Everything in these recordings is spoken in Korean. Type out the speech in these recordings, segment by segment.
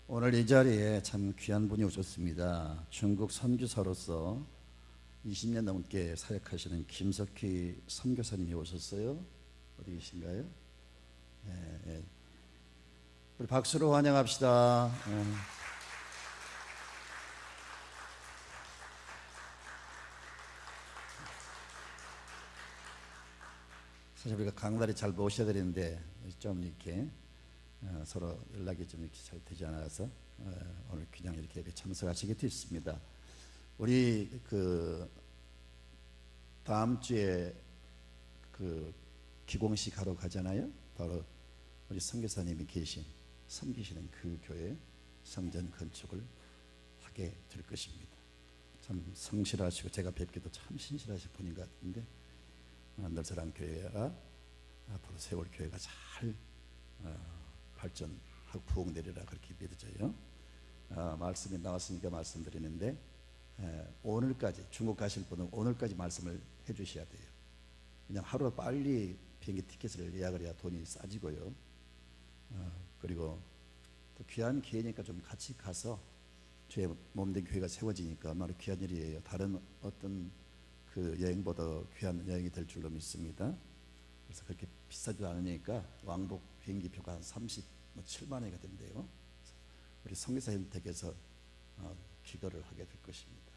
오늘 이 자리에 참 귀한 분이 오셨습니다. 중국 선교사로서 20년 넘게 사역하시는 김석희 선교사님이 오셨어요. 어디 계신가요? 네, 네. 우리 박수로 환영합시다. 네. 사실 우리가 강단에 잘 모셔야 되는데 좀 이렇게 서로 연락이 좀 이렇게 잘 되지 않아서 오늘 그냥 이렇게 참석하시게 됐습니다. 우리 다음 주에 기공식 하러 가잖아요. 바로 우리 선교사님이 섬기시는 그 교회 성전 건축을 하게 될 것입니다. 참 성실하시고 제가 뵙기도 참 신실하신 분인 것 같은데 늘사랑 교회가 앞으로 세월 교회가 잘 발전하고 부흥되리라 그렇게 믿어져요. 말씀이 나왔으니까 말씀드리는데 오늘까지 중국 가실 분은 오늘까지 말씀을 해주셔야 돼요. 그냥 하루 빨리 비행기 티켓을 예약을 해야 돈이 싸지고요. 그리고 또 귀한 기회니까 좀 같이 가서 주의 몸된 교회가 세워지니까 얼마나 귀한 일이에요. 다른 어떤 그 여행보다 귀한 여행이 될 줄로 믿습니다. 그래서 그렇게 비싸지도 않으니까 왕복 비행기표가 한 37만 원이 된대요. 우리 선교사님 댁에서 기도를 하게 될 것입니다.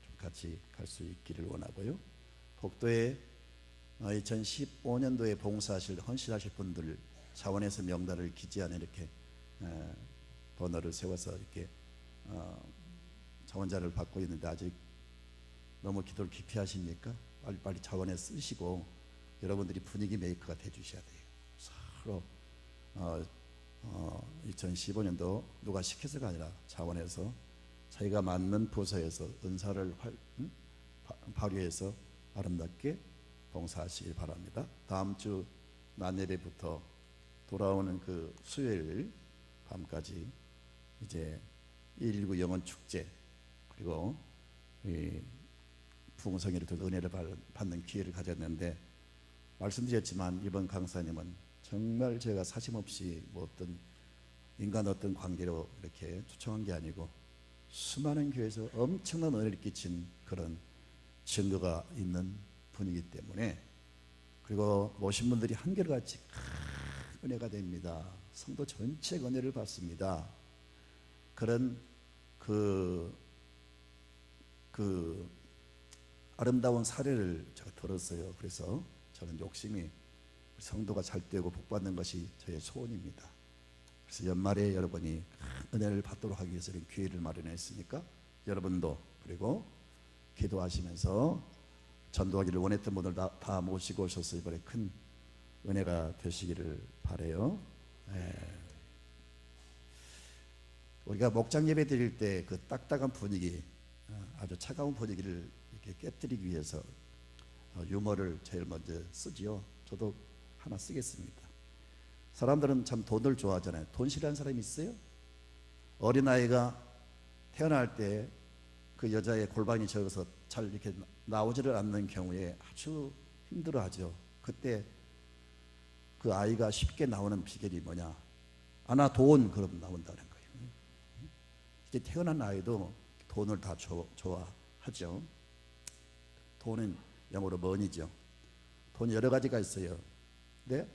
좀 같이 갈 수 있기를 원하고요. 복도에 2015년도에 봉사하실 헌신하실 분들 자원에서 명단을 기재하는 이렇게 번호를 세워서 이렇게 자원자를 받고 있는데 아직 너무 기도를 깊이 하십니까? 빨리빨리 자원에 쓰시고 여러분들이 분위기 메이커가 돼주셔야 돼요. 서로 2015년도 누가 시켜서가 아니라 자원에서 자기가 맞는 부서에서 은사를 발휘해서 아름답게 봉사하시길 바랍니다. 다음 주 만예배부터 돌아오는 그 수요일 밤까지 이제 119 영원 축제 그리고 부흥성회를 통해 은혜를 받는 기회를 가졌는데 말씀드렸지만 이번 강사님은 정말 제가 사심없이 어떤 인간 어떤 관계로 이렇게 초청한 게 아니고 수많은 교회에서 엄청난 은혜를 끼친 그런 증거가 있는 분이기 때문에 그리고 모신 분들이 한결같이 큰 은혜가 됩니다. 성도 전체가 은혜를 받습니다. 그런 아름다운 사례를 제가 들었어요. 그래서 저는 욕심이 성도가 잘 되고 복받는 것이 저의 소원입니다. 그래서 연말에 여러분이 은혜를 받도록 하기 위해서 이런 기회를 마련했으니까 여러분도 그리고 기도하시면서 전도하기를 원했던 분들 다 모시고 오셔서 이번에 큰 은혜가 되시기를 바라요. 우리가 목장 예배 드릴 때 그 딱딱한 분위기 아주 차가운 분위기를 이렇게 깨뜨리기 위해서 유머를 제일 먼저 쓰지요. 저도 하나 쓰겠습니다. 사람들은 참 돈을 좋아하잖아요. 돈 싫어하는 사람이 있어요? 어린아이가 태어날 때 그 여자의 골반이 적어서 잘 이렇게 나오지를 않는 경우에 아주 힘들어하죠. 그때 그 아이가 쉽게 나오는 비결이 뭐냐? 아나 돈 그럼 나온다는 거예요. 이제 태어난 아이도 돈을 다 좋아하죠. 돈은 영어로 money죠. 돈이 여러 가지가 있어요. 근데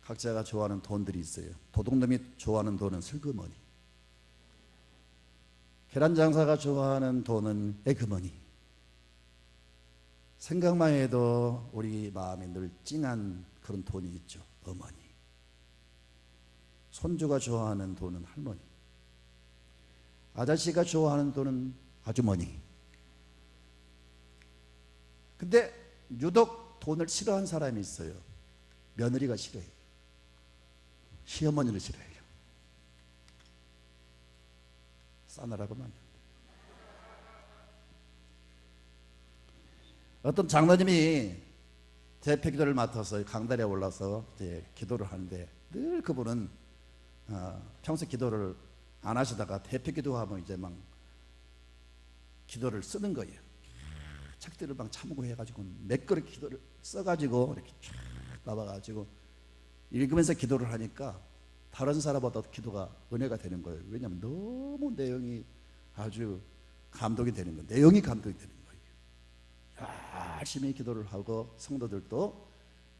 각자가 좋아하는 돈들이 있어요. 도둑놈이 좋아하는 돈은 슬그머니, 계란 장사가 좋아하는 돈은 에그머니. 생각만 해도 우리 마음이 늘 찡한 그런 돈이 있죠. 어머니. 손주가 좋아하는 돈은 할머니. 아저씨가 좋아하는 돈은 아주머니. 근데 유독 돈을 싫어하는 사람이 있어요. 며느리가 싫어해요. 시어머니를 싫어해요. 싸늘하구만. 어떤 장로님이 대표 기도를 맡아서 강단에 올라서 이제 기도를 하는데 늘 그분은 평소 기도를 안 하시다가 대표 기도하면 이제 막 기도를 쓰는 거예요. 책들을 막 참고 해가지고 몇 그릇 기도를 써가지고 이렇게 쫙 나와가지고 읽으면서 기도를 하니까 다른 사람보다 기도가 은혜가 되는 거예요. 왜냐하면 너무 내용이 아주 감동이 되는 거예요. 내용이 감동이 되는 거예요. 열심히 기도를 하고 성도들도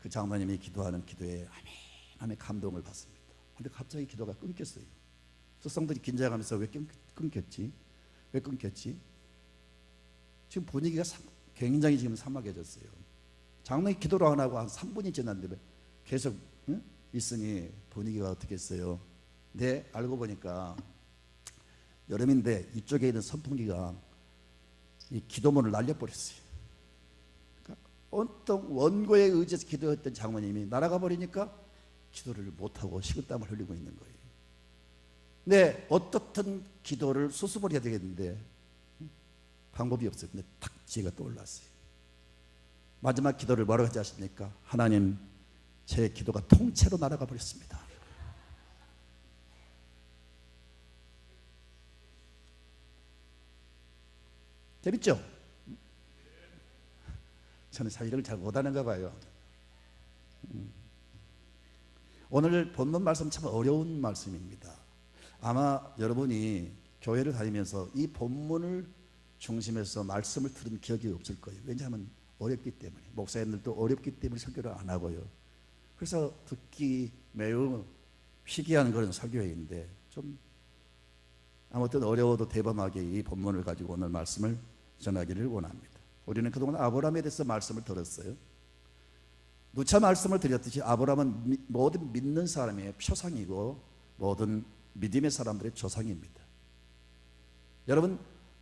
그 장로님이 기도하는 기도에 아멘 감동을 받습니다. 근데 갑자기 기도가 끊겼어요. 그래서 성도들이 긴장하면서 왜 끊겼지? 왜 끊겼지? 지금 분위기가 굉장히 지금 사막해졌어요. 장로님 기도를 안 하고 한 3분이 지났는데 계속 있으니 분위기가 어떻겠어요? 네, 알고 보니까 여름인데 이쪽에 있는 선풍기가 이 기도문을 날려버렸어요. 그러니까 온통 원고에 의지해서 기도했던 장모님이 날아가 버리니까 기도를 못하고 식은땀을 흘리고 있는 거예요. 근데 어떻든 기도를 수습을 해야 되겠는데 방법이 없어요. 근데 탁 지혜가 떠올랐어요. 마지막 기도를 뭐라고 하지 아십니까? 하나님, 제 기도가 통째로 날아가 버렸습니다. 재밌죠? 저는 사실을 잘 못하는가 봐요. 오늘 본문 말씀 참 어려운 말씀입니다. 아마 여러분이 교회를 다니면서 이 본문을 중심해서 말씀을 들은 기억이 없을 거예요. 왜냐하면 어렵기 때문에, 목사님들도 어렵기 때문에 설교를 안 하고요. 그래서 듣기 매우 희귀한 그런 설교회인데 좀 아무튼 어려워도 대범하게 이 본문을 가지고 오늘 말씀을 전하기를 원합니다. 우리는 그동안 아브라함에 대해서 말씀을 들었어요. 누차 말씀을 드렸듯이 아브라함은 모든 믿는 사람의 표상이고 모든 믿음의 사람들의 조상입니다. 여러분,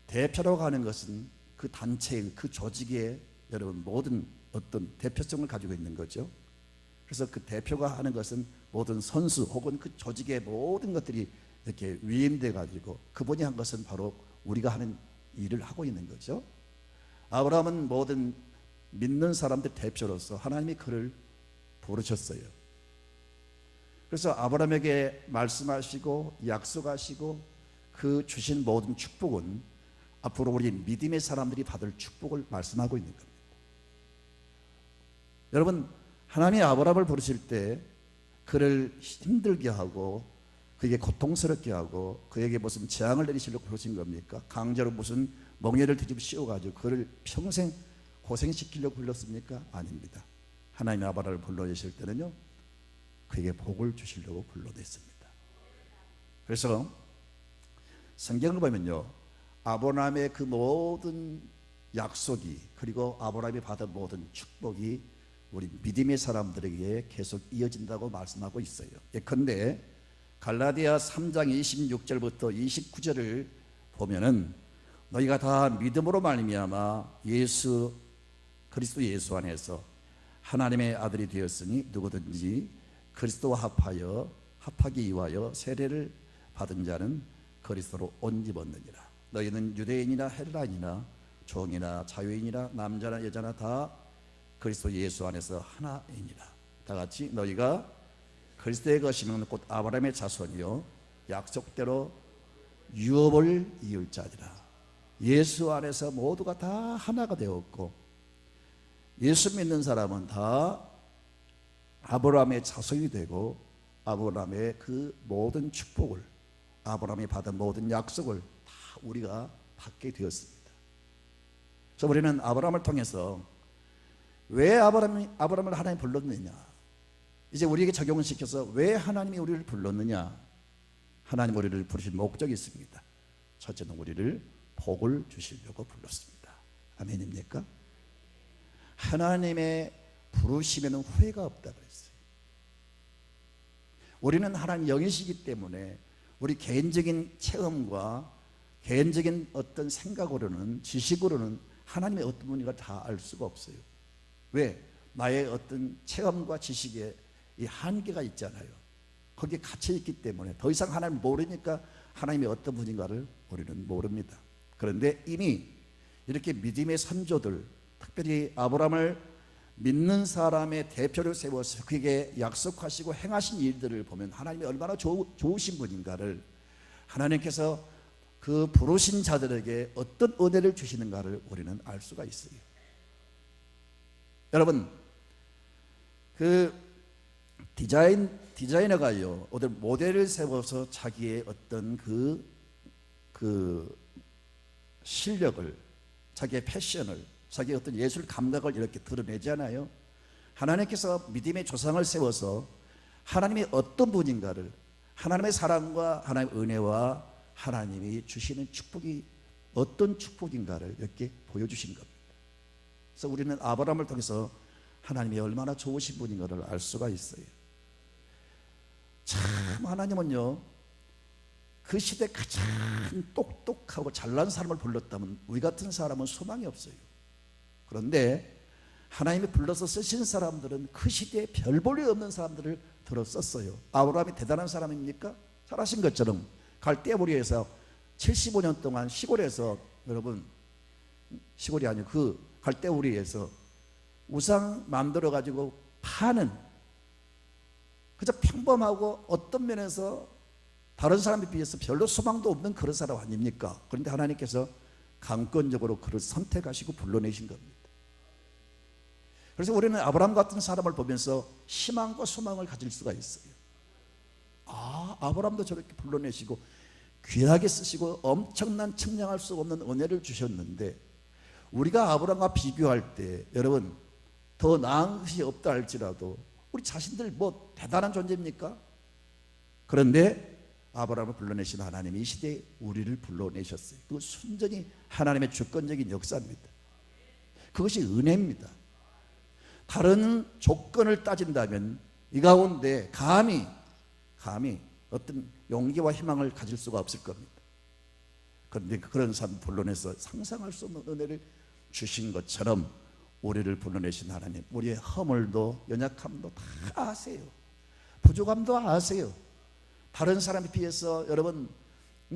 대표라고 하는 것은 그 단체의, 그 조직의 여러분 모든 어떤 대표성을 가지고 있는 거죠. 그래서 그 대표가 하는 것은 모든 선수 혹은 그 조직의 모든 것들이 이렇게 위임돼 가지고 그분이 한 것은 바로 우리가 하는 일을 하고 있는 거죠. 아브라함은 모든 믿는 사람들 대표로서 하나님이 그를 부르셨어요. 그래서 아브라함에게 말씀하시고 약속하시고 그 주신 모든 축복은 앞으로 우리 믿음의 사람들이 받을 축복을 말씀하고 있는 겁니다. 여러분, 하나님이 아브라함을 부르실 때 그를 힘들게 하고 그에게 고통스럽게 하고 그에게 무슨 재앙을 내리시려고 부르신 겁니까? 강제로 무슨 멍에를 뒤집어 씌워가지고 그를 평생 고생시키려고 불렀습니까? 아닙니다. 하나님이 아브라함을 불러주실 때는요, 그에게 복을 주시려고 불러냈습니다. 그래서 성경을 보면요, 아브라함의 그 모든 약속이 그리고 아브라함이 받은 모든 축복이 우리 믿음의 사람들에게 계속 이어진다고 말씀하고 있어요. 예컨대 갈라디아 3장 26절부터 29절을 보면은 너희가 다 믿음으로 말미암아 그리스도 예수 안에서 하나님의 아들이 되었으니 누구든지 그리스도와 합하기 위하여 세례를 받은 자는 그리스도로 옷 입었느니라. 너희는 유대인이나 헬라인이나 종이나 자유인이나 남자나 여자나 다 그리스도 예수 안에서 하나이니라. 다 같이 너희가 그리스도의 것이면 곧 아브라함의 자손이요 약속대로 유업을 이을 자니라. 예수 안에서 모두가 다 하나가 되었고 예수 믿는 사람은 다 아브라함의 자손이 되고 아브라함의 그 모든 축복을, 아브라함이 받은 모든 약속을 다 우리가 받게 되었습니다. 그래서 우리는 아브라함을 통해서 왜 아브라함을 하나님 불렀느냐, 이제 우리에게 적용을 시켜서 왜 하나님이 우리를 불렀느냐. 하나님 우리를 부르신 목적이 있습니다. 첫째는 우리를 복을 주시려고 불렀습니다. 아멘입니까? 하나님의 부르심에는 후회가 없다 그랬어요. 우리는 하나님 영이시기 때문에 우리 개인적인 체험과 개인적인 어떤 생각으로는, 지식으로는 하나님의 어떤 분인가 다 알 수가 없어요. 왜? 나의 어떤 체험과 지식에 이 한계가 있잖아요. 거기에 갇혀 있기 때문에 더 이상 하나님을 모르니까 하나님의 어떤 분인가를 우리는 모릅니다. 그런데 이미 이렇게 믿음의 선조들, 특별히 아브라함을 믿는 사람의 대표를 세워서 그에게 약속하시고 행하신 일들을 보면 하나님이 얼마나 좋으신 분인가를, 하나님께서 그 부르신 자들에게 어떤 은혜를 주시는가를 우리는 알 수가 있어요. 여러분, 그 디자이너가요, 어떤 모델을 세워서 자기의 어떤 그 실력을, 자기의 패션을, 자기의 어떤 예술 감각을 이렇게 드러내잖아요. 하나님께서 믿음의 조상을 세워서 하나님이 어떤 분인가를, 하나님의 사랑과 하나님의 은혜와 하나님이 주시는 축복이 어떤 축복인가를 이렇게 보여주신 겁니다. 그래서 우리는 아브라함을 통해서 하나님이 얼마나 좋으신 분인가를 알 수가 있어요. 참 하나님은요, 그 시대 가장 똑똑하고 잘난 사람을 불렀다면 우리 같은 사람은 소망이 없어요. 그런데 하나님이 불러서 쓰신 사람들은 그 시대에 별 볼 일 없는 사람들을 들어 썼어요. 아브라함이 대단한 사람입니까? 잘하신 것처럼 갈대아우리에서 75년 동안 시골에서, 여러분 시골이 아니고 그 갈대아우리에서 우상 만들어 가지고 파는, 그저 평범하고 어떤 면에서 다른 사람에 비해서 별로 소망도 없는 그런 사람 아닙니까? 그런데 하나님께서 강권적으로 그를 선택하시고 불러내신 겁니다. 그래서 우리는 아브라함 같은 사람을 보면서 희망과 소망을 가질 수가 있어요. 아, 아브라함도 저렇게 불러내시고 귀하게 쓰시고 엄청난 측량할 수 없는 은혜를 주셨는데, 우리가 아브라함과 비교할 때 여러분 더 나은 것이 없다 할지라도 우리 자신들 뭐 대단한 존재입니까? 그런데 아브라함을 불러내신 하나님이 이 시대에 우리를 불러내셨어요. 그 순전히 하나님의 주권적인 역사입니다. 그것이 은혜입니다. 다른 조건을 따진다면 이 가운데 감히 어떤 용기와 희망을 가질 수가 없을 겁니다. 그런데 그런 사람 불러내서 상상할 수 없는 은혜를 주신 것처럼 우리를 불러내신 하나님, 우리의 허물도 연약함도 다 아세요. 부족함도 아세요. 다른 사람에 비해서 여러분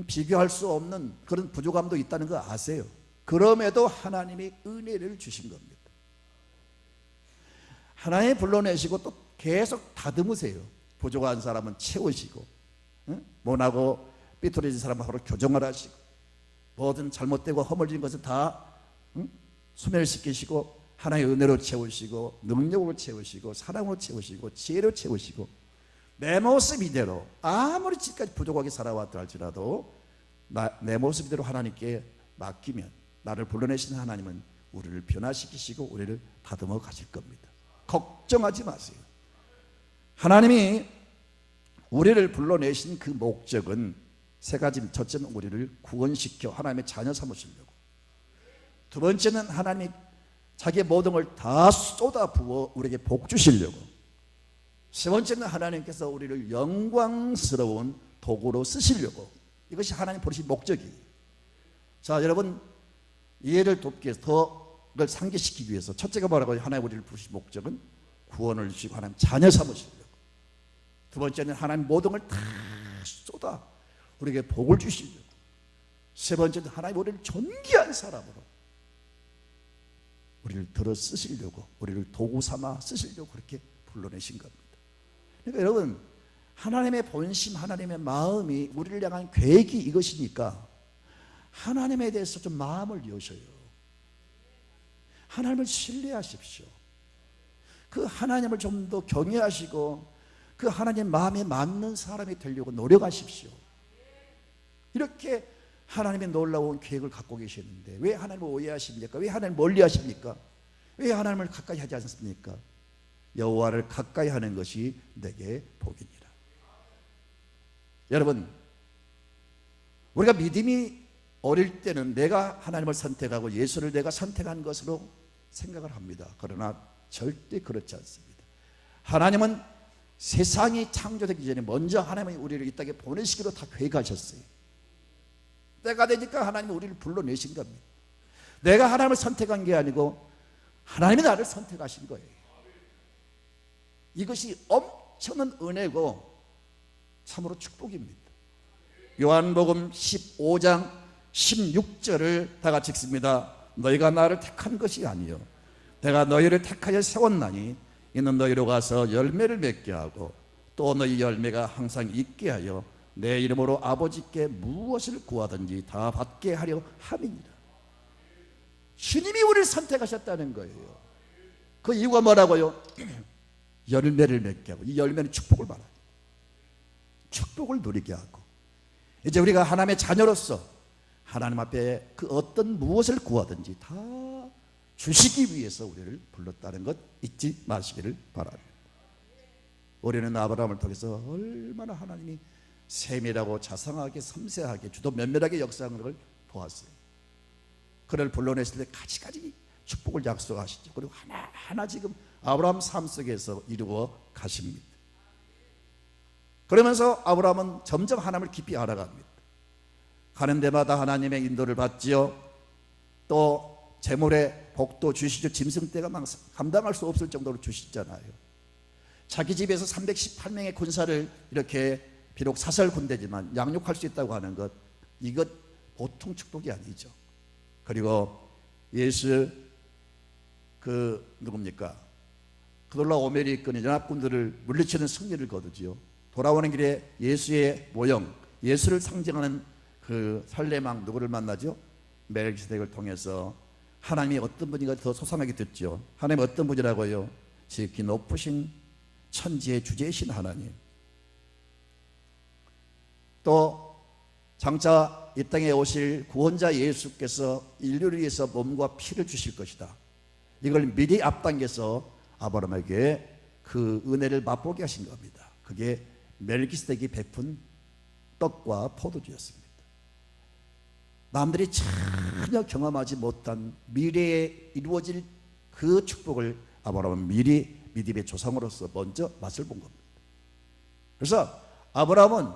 비교할 수 없는 그런 부족함도 있다는 거 아세요. 그럼에도 하나님이 은혜를 주신 겁니다. 하나님 불러내시고 또 계속 다듬으세요. 부족한 사람은 채우시고, 모나고 삐뚤어진 사람은 바로 교정을 하시고, 모든 잘못되고 허물진 것을 다 소멸시키시고 하나님의 은혜로 채우시고, 능력으로 채우시고, 사랑으로 채우시고, 지혜로 채우시고, 내 모습 이대로 아무리 지금까지 부족하게 살아왔다 할지라도 내 모습 이대로 하나님께 맡기면, 나를 불러내신 하나님은 우리를 변화시키시고 우리를 다듬어 가실 겁니다. 걱정하지 마세요. 하나님이 우리를 불러내신 그 목적은 세 가지. 첫째는 우리를 구원시켜 하나님의 자녀 삼으시려고, 두 번째는 하나님이 자기의 모든 걸 다 쏟아 부어 우리에게 복 주시려고, 세 번째는 하나님께서 우리를 영광스러운 도구로 쓰시려고. 이것이 하나님 부르신 목적이에요. 자, 여러분 이해를 돕기 위해서 더 그걸 상기시키기 위해서 첫째가 뭐라고요? 하나님 우리를 부르신 목적은 구원을 주시고 하나님 자녀 삼으시려고, 두 번째는 하나님 모든 걸 다 쏟아 우리에게 복을 주시려고, 세 번째는 하나님 우리를 존귀한 사람으로 우리를 들어 쓰시려고, 우리를 도구 삼아 쓰시려고 그렇게 불러내신 겁니다. 그러니까 여러분 하나님의 본심, 하나님의 마음이 우리를 향한 계획이 이것이니까 하나님에 대해서 좀 마음을 여셔요. 하나님을 신뢰하십시오. 그 하나님을 좀 더 경외하시고 그 하나님 마음에 맞는 사람이 되려고 노력하십시오. 이렇게 하나님의 놀라운 계획을 갖고 계시는데 왜 하나님을 오해하십니까? 왜 하나님을 멀리하십니까? 왜 하나님을 가까이 하지 않습니까? 여호와를 가까이 하는 것이 내게 복이니라. 여러분, 우리가 믿음이 어릴 때는 내가 하나님을 선택하고 예수를 내가 선택한 것으로 생각을 합니다. 그러나 절대 그렇지 않습니다. 하나님은 세상이 창조되기 전에 먼저 하나님이 우리를 이 땅에 보내시기로 다 계획하셨어요. 때가 되니까 하나님이 우리를 불러내신 겁니다. 내가 하나님을 선택한 게 아니고 하나님이 나를 선택하신 거예요. 이것이 엄청난 은혜고 참으로 축복입니다. 요한복음 15장 16절을 다 같이 읽습니다. 너희가 나를 택한 것이 아니요 내가 너희를 택하여 세웠나니 이는 너희로 가서 열매를 맺게 하고 또 너희 열매가 항상 있게 하여 내 이름으로 아버지께 무엇을 구하든지 다 받게 하려 함이니라. 주님이 우리를 선택하셨다는 거예요. 그 이유가 뭐라고요? 열매를 맺게 하고, 이 열매는 축복을 받아요. 축복을 누리게 하고, 이제 우리가 하나님의 자녀로서 하나님 앞에 그 어떤 무엇을 구하든지 다 주시기 위해서 우리를 불렀다는 것 잊지 마시기를 바랍니다. 우리는 아브라함을 통해서 얼마나 하나님이 세밀하고 자상하게 섬세하게 주도 면밀하게 역사하는 걸 보았어요. 그를 불러냈을 때 가지가지 축복을 약속하시죠. 그리고 하나하나 지금 아브라함 삶 속에서 이루어 가십니다. 그러면서 아브라함은 점점 하나님을 깊이 알아갑니다. 가는 데마다 하나님의 인도를 받지요. 또 재물의 복도 주시죠. 짐승떼가 막 감당할 수 없을 정도로 주시잖아요. 자기 집에서 318명의 군사를 이렇게 비록 사설 군대지만 양육할 수 있다고 하는 것, 이것 보통 축복이 아니죠. 그리고 예수 누굽니까? 그돌라 오멜이 이끄는 연합군들을 물리치는 승리를 거두지요. 돌아오는 길에 예수의 모형, 예수를 상징하는 그 살레망 누구를 만나죠? 멜기세덱을 통해서 하나님이 어떤 분인가 더 소상하게 듣죠. 하나님이 어떤 분이라고요? 지극히 높으신 천지의 주제이신 하나님. 또 장차 이 땅에 오실 구원자 예수께서 인류를 위해서 몸과 피를 주실 것이다. 이걸 미리 앞당겨서 아브라함에게 그 은혜를 맛보게 하신 겁니다. 그게 멜기세덱이 베푼 떡과 포도주였습니다. 남들이 전혀 경험하지 못한 미래에 이루어질 그 축복을 아브라함은 미리 믿음의 조상으로서 먼저 맛을 본 겁니다. 그래서 아브라함은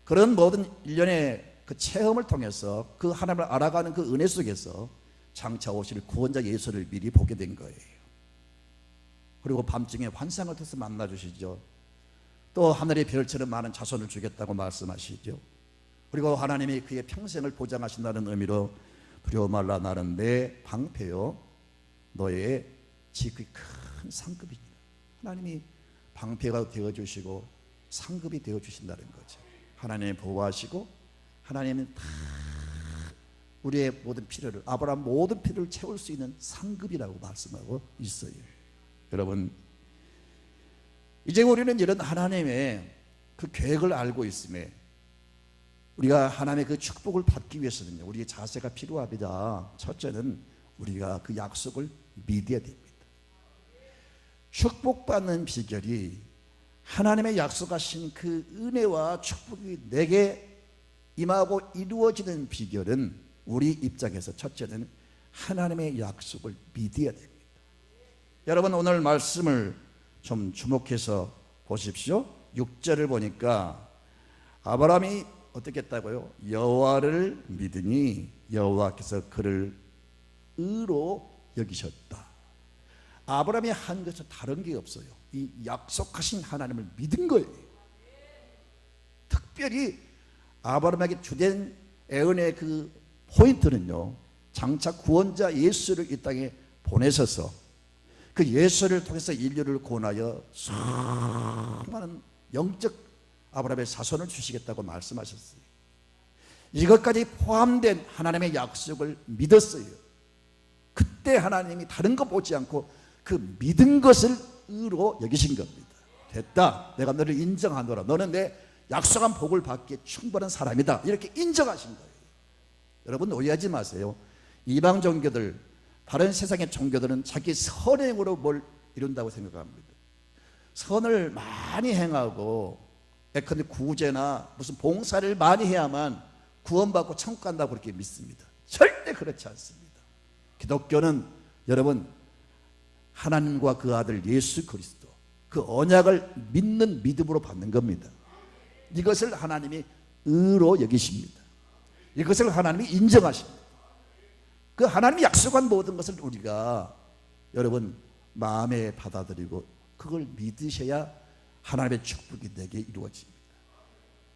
그런 모든 일련의 그 체험을 통해서 그 하나님을 알아가는 그 은혜 속에서 장차 오실 구원자 예수를 미리 보게 된 거예요. 그리고 밤중에 환상을 통해서 만나주시죠. 또 하늘의 별처럼 많은 자손을 주겠다고 말씀하시죠. 그리고 하나님이 그의 평생을 보장하신다는 의미로 두려워 말라, 나는 내 방패요 너의 지극히 큰 상급이니라. 하나님이 방패가 되어주시고 상급이 되어주신다는 거죠. 하나님이 보호하시고 하나님은 다 우리의 모든 필요를, 아브라함 모든 필요를 채울 수 있는 상급이라고 말씀하고 있어요. 여러분, 이제 우리는 이런 하나님의 그 계획을 알고 있음에 우리가 하나님의 그 축복을 받기 위해서는요, 우리의 자세가 필요합니다. 첫째는 우리가 그 약속을 믿어야 됩니다. 축복받는 비결이, 하나님의 약속하신 그 은혜와 축복이 내게 임하고 이루어지는 비결은 우리 입장에서 첫째는 하나님의 약속을 믿어야 됩니다. 여러분, 오늘 말씀을 좀 주목해서 보십시오. 6절을 보니까 아브라함이 어떻게 했다고요? 여호와를 믿으니 여호와께서 그를 의로 여기셨다. 아브라함이 한 것은 다른 게 없어요. 이 약속하신 하나님을 믿은 거예요. 특별히 아브라함에게 주된 애언의 그 포인트는요, 장차 구원자 예수를 이 땅에 보내셔서 그 예수를 통해서 인류를 구원하여 수많은 영적 아브라함의 자손을 주시겠다고 말씀하셨어요. 이것까지 포함된 하나님의 약속을 믿었어요. 그때 하나님이 다른 거 보지 않고 그 믿은 것을 의로 여기신 겁니다. 됐다, 내가 너를 인정하노라, 너는 내 약속한 복을 받기에 충분한 사람이다, 이렇게 인정하신 거예요. 여러분, 오해하지 마세요. 이방 종교들, 다른 세상의 종교들은 자기 선행으로 뭘 이룬다고 생각합니다. 선을 많이 행하고 예컨대 구제나 무슨 봉사를 많이 해야만 구원받고 천국 간다고 그렇게 믿습니다. 절대 그렇지 않습니다. 기독교는 여러분, 하나님과 그 아들 예수 그리스도, 그 언약을 믿는 믿음으로 받는 겁니다. 이것을 하나님이 의로 여기십니다. 이것을 하나님이 인정하십니다. 그 하나님이 약속한 모든 것을 우리가 여러분 마음에 받아들이고 그걸 믿으셔야 하나님의 축복이 내게 이루어집니다.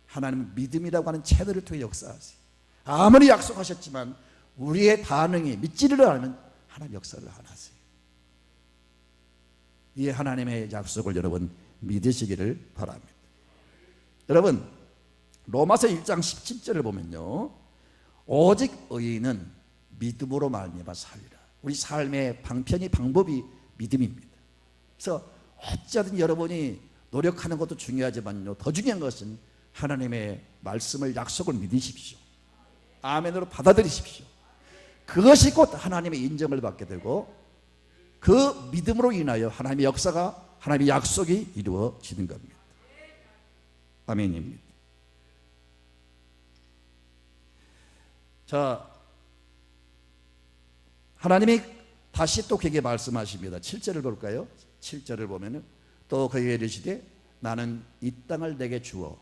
하나님은 믿음이라고 하는 채널을 통해 역사하세요. 아무리 약속하셨지만 우리의 반응이 믿지를 않으면 하나님 역사를 안 하세요. 이 하나님의 약속을 여러분 믿으시기를 바랍니다. 여러분, 로마서 1장 17절을 보면요, 오직 의인은 믿음으로 말미암아 살리라. 우리 삶의 방편이, 방법이 믿음입니다. 그래서 어찌하든 여러분이 노력하는 것도 중요하지만요, 더 중요한 것은 하나님의 말씀을, 약속을 믿으십시오. 아멘으로 받아들이십시오. 그것이 곧 하나님의 인정을 받게 되고, 그 믿음으로 인하여 하나님의 역사가, 하나님의 약속이 이루어지는 겁니다. 아멘입니다. 자, 하나님이 다시 또 그에게 말씀하십니다. 7절을 볼까요? 7절을 보면은 또 그에게 이르시되 나는 이 땅을 내게 주어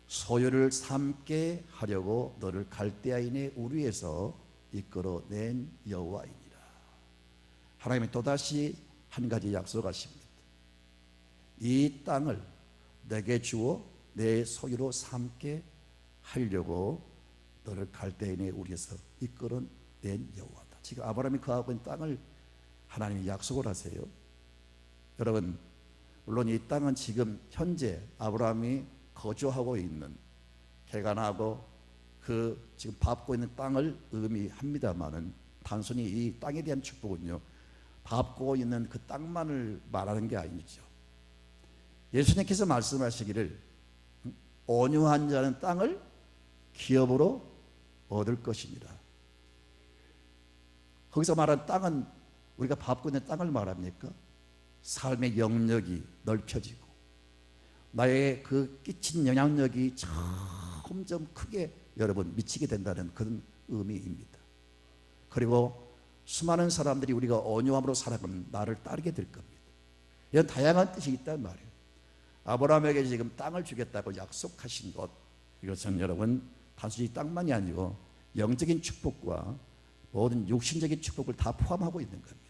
소유를 삼게 하려고 너를 갈대아인의 우리에서 이끌어낸 여호와이니라. 하나님이 또다시 한 가지 약속하십니다. 이 땅을 내게 주어 내 소유로 삼게 하려고 너를 갈대아인의 우리에서 이끌어낸 여호와다. 지금 아브라함이 거하고 있는 땅을 하나님이 약속을 하세요. 여러분, 물론 이 땅은 지금 현재 아브라함이 거주하고 있는, 개간하고 그 지금 밟고 있는 땅을 의미합니다만은, 단순히 이 땅에 대한 축복은요, 밟고 있는 그 땅만을 말하는 게 아니죠. 예수님께서 말씀하시기를 온유한 자는 땅을 기업으로 얻을 것이니라. 거기서 말하는 땅은 우리가 밟고 있는 땅을 말합니까? 삶의 영역이 넓혀지고 나의 그 끼친 영향력이 점점 크게 여러분 미치게 된다는 그런 의미입니다. 그리고 수많은 사람들이 우리가 온유함으로 살아가면 나를 따르게 될 겁니다. 이런 다양한 뜻이 있단 말이에요. 아브라함에게 지금 땅을 주겠다고 약속하신 것, 이것은 여러분 단순히 땅만이 아니고 영적인 축복과 모든 육신적인 축복을 다 포함하고 있는 겁니다.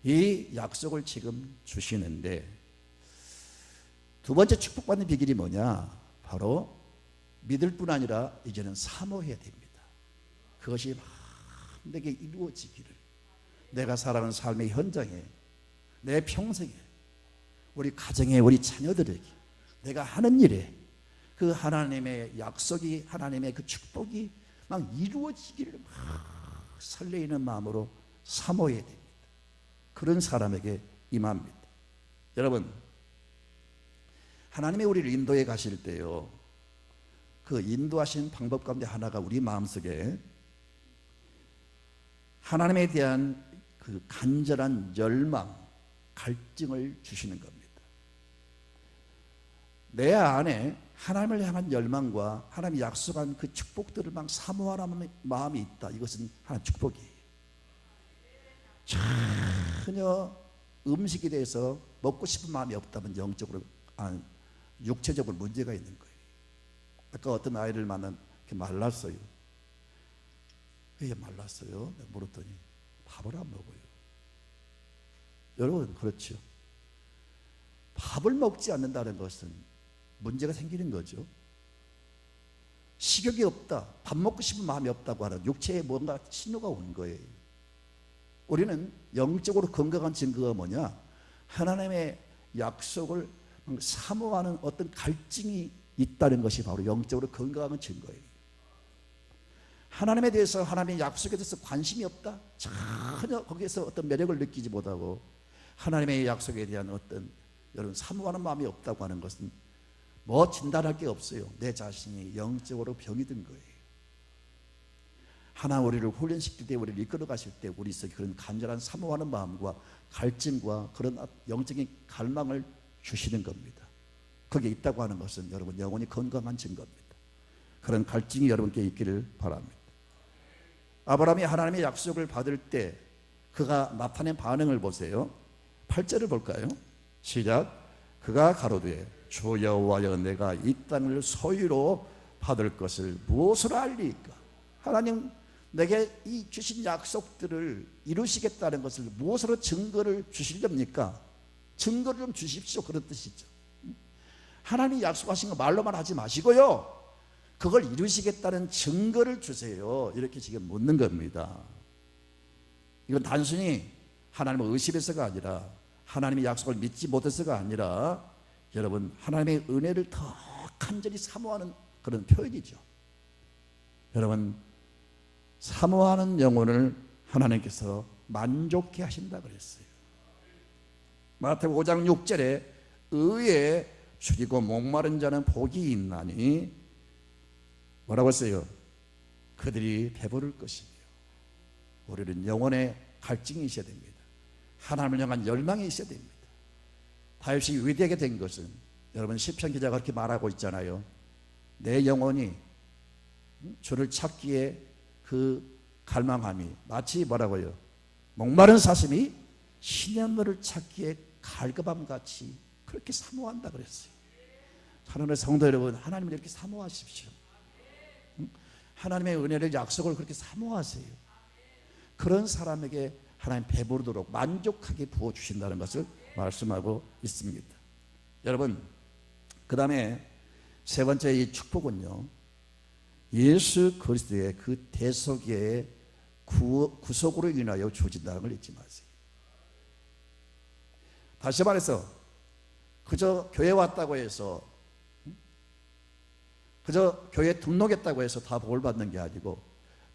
이 약속을 지금 주시는데, 두 번째 축복받는 비결이 뭐냐? 바로 믿을 뿐 아니라 이제는 사모해야 됩니다. 그것이 막 내게 이루어지기를, 내가 살아가는 삶의 현장에, 내 평생에, 우리 가정에, 우리 자녀들에게, 내가 하는 일에 그 하나님의 약속이, 하나님의 그 축복이 막 이루어지기를 막 설레이는 마음으로 사모해야 됩니다. 그런 사람에게 임합니다. 여러분, 하나님이 우리를 인도해 가실 때요, 그 인도하신 방법 가운데 하나가 우리 마음속에 하나님에 대한 그 간절한 열망, 갈증을 주시는 겁니다. 내 안에 하나님을 향한 열망과 하나님이 약속한 그 축복들을 막 사모하는 마음이 있다. 이것은 하나님 축복이에요. 전혀 음식에 대해서 먹고 싶은 마음이 없다면 영적으로, 육체적으로 문제가 있는 거예요. 아까 어떤 아이를 만난, 말랐어요. 왜 말랐어요? 내가 물었더니 밥을 안 먹어요. 여러분, 그렇죠. 밥을 먹지 않는다는 것은 문제가 생기는 거죠. 식욕이 없다, 밥 먹고 싶은 마음이 없다고 하는 육체에 뭔가 신호가 온 거예요. 우리는 영적으로 건강한 증거가 뭐냐? 하나님의 약속을 사모하는 어떤 갈증이 있다는 것이 바로 영적으로 건강한 증거예요. 하나님에 대해서, 하나님의 약속에 대해서 관심이 없다? 전혀 거기에서 어떤 매력을 느끼지 못하고 하나님의 약속에 대한 어떤 여러분 사모하는 마음이 없다고 하는 것은 뭐 진단할 게 없어요. 내 자신이 영적으로 병이 든 거예요. 하나님 우리를 훈련시킬 때, 우리를 이끌어 가실 때 우리 속에 그런 간절한 사모하는 마음과 갈증과 그런 영적인 갈망을 주시는 겁니다. 거기에 있다고 하는 것은 여러분 영혼이 건강한 증거입니다. 그런 갈증이 여러분께 있기를 바랍니다. 아브라함이 하나님의 약속을 받을 때 그가 나타낸 반응을 보세요. 8절을 볼까요? 시작. 그가 가로되 주 여호와여, 내가 이 땅을 소유로 받을 것을 무엇으로 알리까? 하나님 내게 이 주신 약속들을 이루시겠다는 것을 무엇으로 증거를 주시렵니까? 증거를 좀 주십시오, 그런 뜻이죠. 하나님이 약속하신 거 말로만 하지 마시고요, 그걸 이루시겠다는 증거를 주세요. 이렇게 지금 묻는 겁니다. 이건 단순히 하나님을 의심해서가 아니라, 하나님의 약속을 믿지 못해서가 아니라, 여러분 하나님의 은혜를 더 간절히 사모하는 그런 표현이죠. 여러분, 사모하는 영혼을 하나님께서 만족해 하신다 그랬어요. 마태복음 5장 6절에 의에 줄이고 목마른 자는 복이 있나니 뭐라고 했어요? 그들이 배부를 것이며. 우리는 영혼의 갈증이 있어야 됩니다. 하나님을 향한 열망이 있어야 됩니다. 다윗이 위대하게 된 것은 여러분 시편 기자가 그렇게 말하고 있잖아요. 내 영혼이 주를 찾기에 그 갈망함이 마치 뭐라고요? 목마른 사슴이 신현물을 찾기에 갈급함같이 그렇게 사모한다 그랬어요. 하나님의 성도 여러분, 하나님을 이렇게 사모하십시오. 하나님의 은혜를 약속을 그렇게 사모하세요. 그런 사람에게 하나님 배부르도록 만족하게 부어주신다는 것을 말씀하고 있습니다. 여러분, 그 다음에 세 번째 이 축복은요, 예수 그리스도의 그 대속의 구속으로 인하여 주어진다는 걸 잊지 마세요. 다시 말해서 그저 교회 왔다고 해서, 그저 교회 등록했다고 해서 다 복을 받는 게 아니고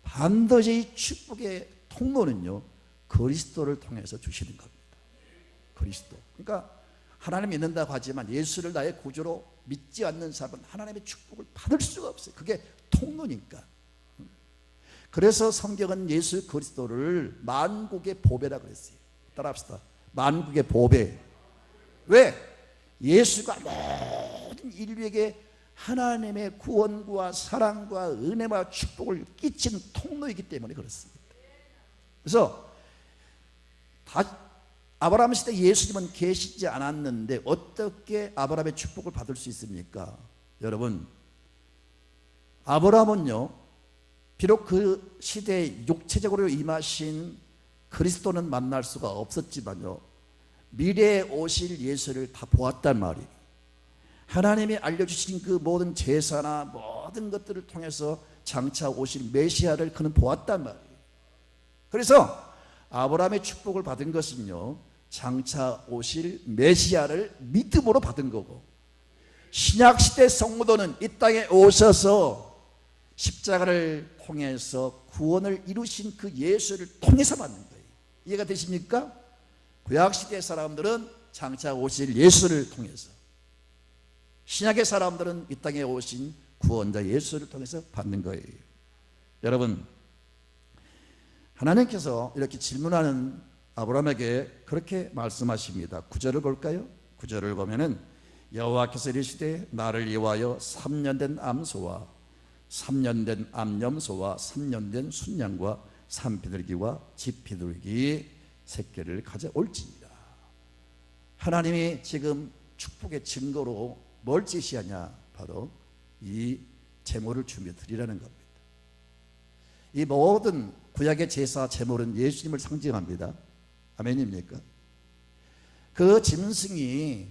반드시 축복의 통로는요 그리스도를 통해서 주시는 겁니다. 그리스도. 그러니까 하나님 믿는다고 하지만 예수를 나의 구주로 믿지 않는 사람은 하나님의 축복을 받을 수가 없어요. 그게 통로니까. 그래서 성경은 예수 그리스도를 만국의 보배라 그랬어요. 따라합시다. 만국의 보배. 왜? 예수가 모든 인류에게 하나님의 구원과 사랑과 은혜와 축복을 끼친 통로이기 때문에 그렇습니다. 그래서 아브라함 시대 예수님은 계시지 않았는데 어떻게 아브라함의 축복을 받을 수 있습니까? 여러분, 아브라함은요 비록 그 시대에 육체적으로 임하신 그리스도는 만날 수가 없었지만요 미래에 오실 예수를 다 보았단 말이에요. 하나님이 알려주신 그 모든 제사나 모든 것들을 통해서 장차 오실 메시아를 그는 보았단 말이에요. 그래서 아브라함의 축복을 받은 것은요 장차 오실 메시아를 믿음으로 받은 거고, 신약시대 성도는 이 땅에 오셔서 십자가를 통해서 구원을 이루신 그 예수를 통해서 받는 거예요. 이해가 되십니까? 구약시대 사람들은 장차 오실 예수를 통해서, 신약의 사람들은 이 땅에 오신 구원자 예수를 통해서 받는 거예요. 여러분, 하나님께서 이렇게 질문하는 아브라함에게 그렇게 말씀하십니다. 9절을 볼까요? 9절을 보면은 여호와께서 이르시되 나를 위하여 3년 된 암소와 3년 된 암염소와 3년 된 순양과 산비둘기와 집비둘기 새끼를 가져올지니라. 하나님이 지금 축복의 증거로 뭘 제시하냐? 바로 이 제물을 준비해 드리라는 겁니다. 이 모든 구약의 제사 제물은 예수님을 상징합니다. 아멘입니까? 그 짐승이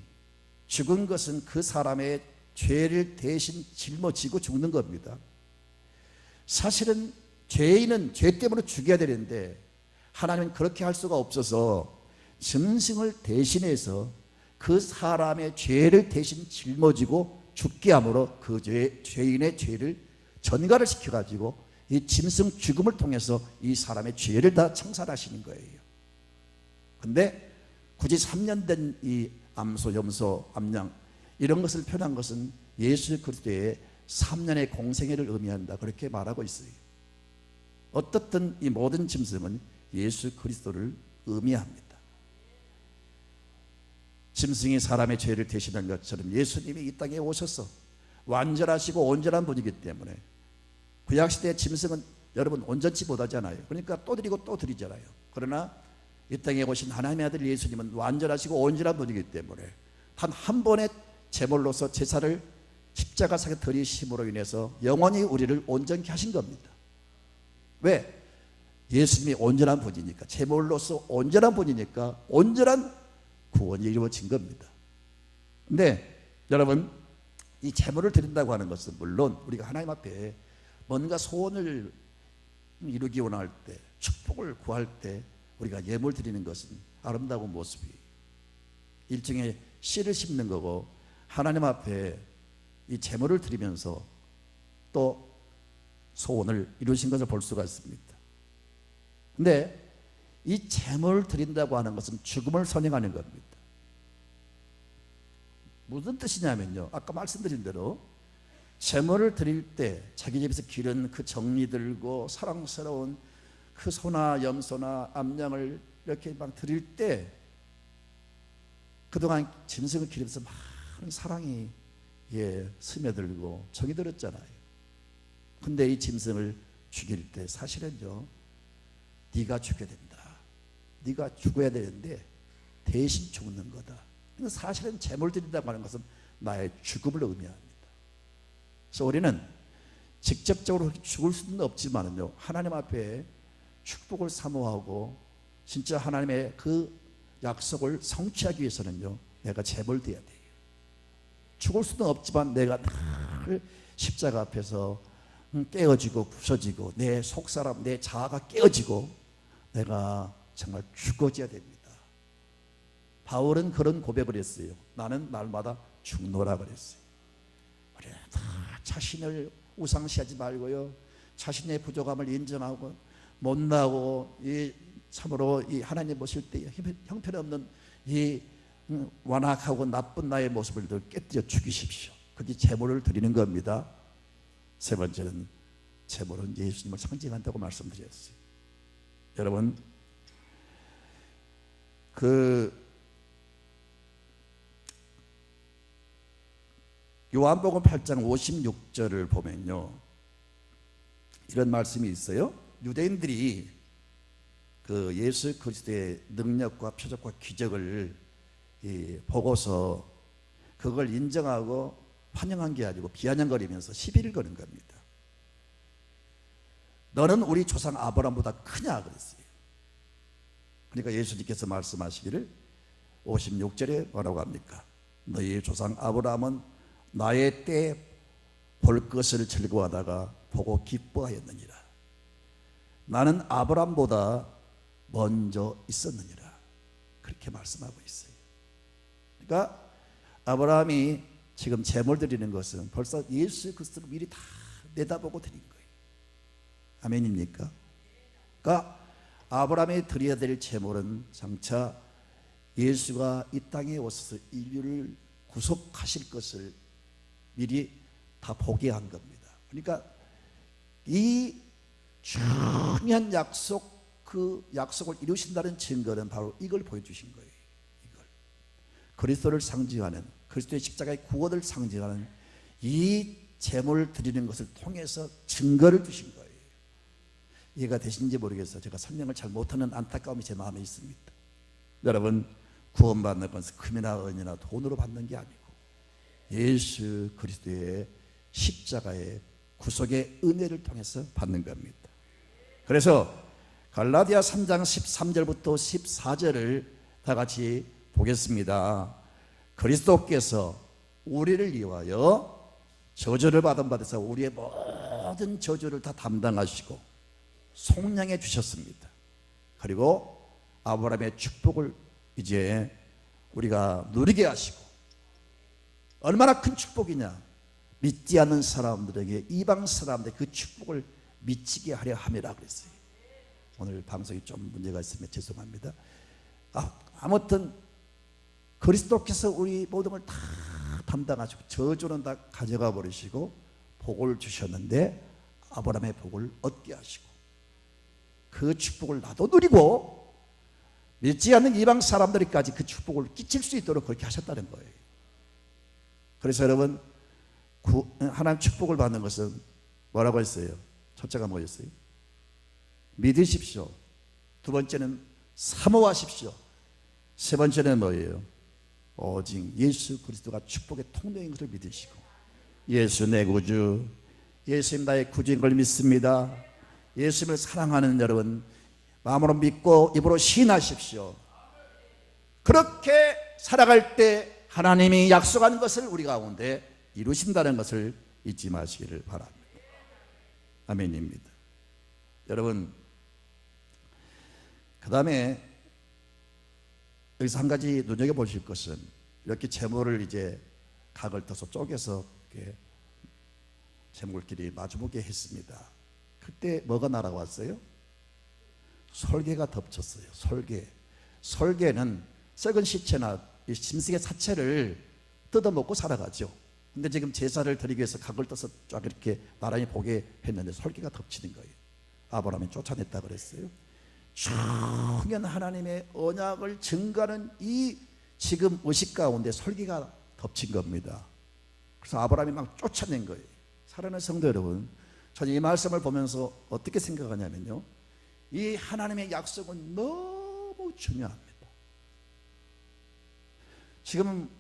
죽은 것은 그 사람의 죄를 대신 짊어지고 죽는 겁니다. 사실은 죄인은 죄 때문에 죽여야 되는데 하나님은 그렇게 할 수가 없어서 짐승을 대신해서 그 사람의 죄를 대신 짊어지고 죽게 함으로 그 죄인의 죄를 전가를 시켜가지고 이 짐승 죽음을 통해서 이 사람의 죄를 다 청산하시는 거예요. 근데 굳이 3년 된 이 암소, 염소, 암양 이런 것을 표현한 것은 예수 그리스도의 3년의 공생애를 의미한다, 그렇게 말하고 있어요. 어떻든 이 모든 짐승은 예수 그리스도를 의미합니다. 짐승이 사람의 죄를 대신한 것처럼 예수님이 이 땅에 오셔서 완전하시고 온전한 분이기 때문에 구약시대의 짐승은 여러분 온전치 못하잖아요. 그러니까 또 드리고 또 드리잖아요. 그러나 이 땅에 오신 하나님의 아들 예수님은 완전하시고 온전한 분이기 때문에 단 한 번의 제물로서 제사를 십자가상에 드리심으로 인해서 영원히 우리를 온전케 하신 겁니다. 왜? 예수님이 온전한 분이니까, 제물로서 온전한 분이니까 온전한 구원이 이루어진 겁니다. 근데 여러분, 이 제물을 드린다고 하는 것은 물론 우리가 하나님 앞에 뭔가 소원을 이루기 원할 때, 축복을 구할 때 우리가 예물 드리는 것은 아름다운 모습이 일종의 씨를 심는 거고, 하나님 앞에 이 제물을 드리면서 또 소원을 이루신 것을 볼 수가 있습니다. 근데 이 제물을 드린다고 하는 것은 죽음을 선행하는 겁니다. 무슨 뜻이냐면요, 아까 말씀드린 대로 제물을 드릴 때 자기 집에서 기른 그 정리 들고 사랑스러운 그 소나 염소나 암양을 이렇게 막 드릴 때 그동안 짐승을 기르면서 많은 사랑이 스며들고 정이 들었잖아요. 근데 이 짐승을 죽일 때 사실은요, 네가 죽여야 된다, 네가 죽어야 되는데 대신 죽는 거다. 사실은 제물 드린다고 하는 것은 나의 죽음을 의미합니다. 그래서 우리는 직접적으로 죽을 수는 없지만은요, 하나님 앞에 축복을 사모하고 진짜 하나님의 그 약속을 성취하기 위해서는요, 내가 제물 드려야 돼요. 죽을 수는 없지만 내가 늘 십자가 앞에서 깨어지고 부서지고 내 속사람, 내 자아가 깨어지고 내가 정말 죽어져야 됩니다. 바울은 그런 고백을 했어요. 나는 날마다 죽노라 그랬어요. 우리는 다 자신을 우상시하지 말고요, 자신의 부족함을 인정하고 못나고 참으로 이 하나님 보실 때 형편없는 이 완악하고 나쁜 나의 모습을 깨뜨려 죽이십시오. 그게 제물을 드리는 겁니다. 세 번째는 제물은 예수님을 상징한다고 말씀드렸어요. 여러분, 요한복음 8장 56절을 보면요, 이런 말씀이 있어요. 유대인들이 그 예수 그리스도의 능력과 표적과 기적을 보고서 그걸 인정하고 환영한 게 아니고 비아냥거리면서 시비를 거는 겁니다. 너는 우리 조상 아브라함보다 크냐 그랬어요. 그러니까 예수님께서 말씀하시기를 56절에 뭐라고 합니까? 너희 조상 아브라함은 나의 때에 볼 것을 즐거워하다가 보고 기뻐하였느니라. 나는 아브라함보다 먼저 있었느니라. 그렇게 말씀하고 있어요. 그러니까 아브라함이 지금 제물 드리는 것은 벌써 예수 그리스도를 미리 다 내다보고 드린 거예요. 아멘입니까? 그러니까 아브라함이 드려야 될 제물은 장차 예수가 이 땅에 오셔서 인류를 구속하실 것을 미리 다 보게 한 겁니다. 그러니까 이 중요한 약속, 그 약속을 이루신다는 증거는 바로 이걸 보여주신 거예요. 이걸 그리스도를 상징하는, 그리스도의 십자가의 구원을 상징하는 이 제물을 드리는 것을 통해서 증거를 주신 거예요. 이해가 되시는지 모르겠어요. 제가 설명을 잘 못하는 안타까움이 제 마음에 있습니다. 여러분, 구원받는 것은 금이나 은이나 돈으로 받는 게 아니고 예수 그리스도의 십자가의 구속의 은혜를 통해서 받는 겁니다. 그래서 갈라디아 3장 13절부터 14절을 다 같이 보겠습니다. 그리스도께서 우리를 위하여 저주를 받은 바 되사 우리의 모든 저주를 다 담당하시고 속량해 주셨습니다. 그리고 아브라함의 축복을 이제 우리가 누리게 하시고, 얼마나 큰 축복이냐, 믿지 않는 사람들에게, 이방 사람들에게 그 축복을 미치게 하려 함이라 그랬어요. 오늘 방송이 좀 문제가 있으면 죄송합니다. 아무튼 그리스도께서 우리 모든 걸 다 담당하시고 저주는 다 가져가 버리시고 복을 주셨는데 아브라함의 복을 얻게 하시고 그 축복을 나도 누리고 믿지 않는 이방 사람들에게까지 그 축복을 끼칠 수 있도록 그렇게 하셨다는 거예요. 그래서 여러분, 하나님 축복을 받는 것은 뭐라고 했어요? 첫째가 뭐였어요? 믿으십시오. 두 번째는 사모하십시오. 세 번째는 뭐예요? 오직 예수 그리스도가 축복의 통로인 것을 믿으시고, 예수 내 구주, 예수님 나의 구주인 걸 믿습니다. 예수님을 사랑하는 여러분, 마음으로 믿고 입으로 시인하십시오. 그렇게 살아갈 때 하나님이 약속한 것을 우리 가운데 이루신다는 것을 잊지 마시기를 바랍니다. 아멘입니다. 여러분, 그 다음에 여기서 한 가지 눈여겨보실 것은, 이렇게 제물을 이제 각을 떠서 쪼개서 이렇게 제물끼리 마주보게 했습니다. 그때 뭐가 날아왔어요? 솔개가 덮쳤어요. 솔개. 솔개는 썩은 시체나 짐승의 사체를 뜯어먹고 살아가죠. 근데 지금 제사를 드리기 위해서 각을 떠서 쫙 이렇게 나란히 보게 했는데 솔개가 덮치는 거예요. 아브라함이 쫓아냈다 그랬어요. 중요한 하나님의 언약을 증거하는 이 지금 의식 가운데 솔개가 덮친 겁니다. 그래서 아브라함이 막 쫓아낸 거예요. 사랑하는 성도 여러분, 저는 이 말씀을 보면서 어떻게 생각하냐면요, 이 하나님의 약속은 너무 중요합니다. 지금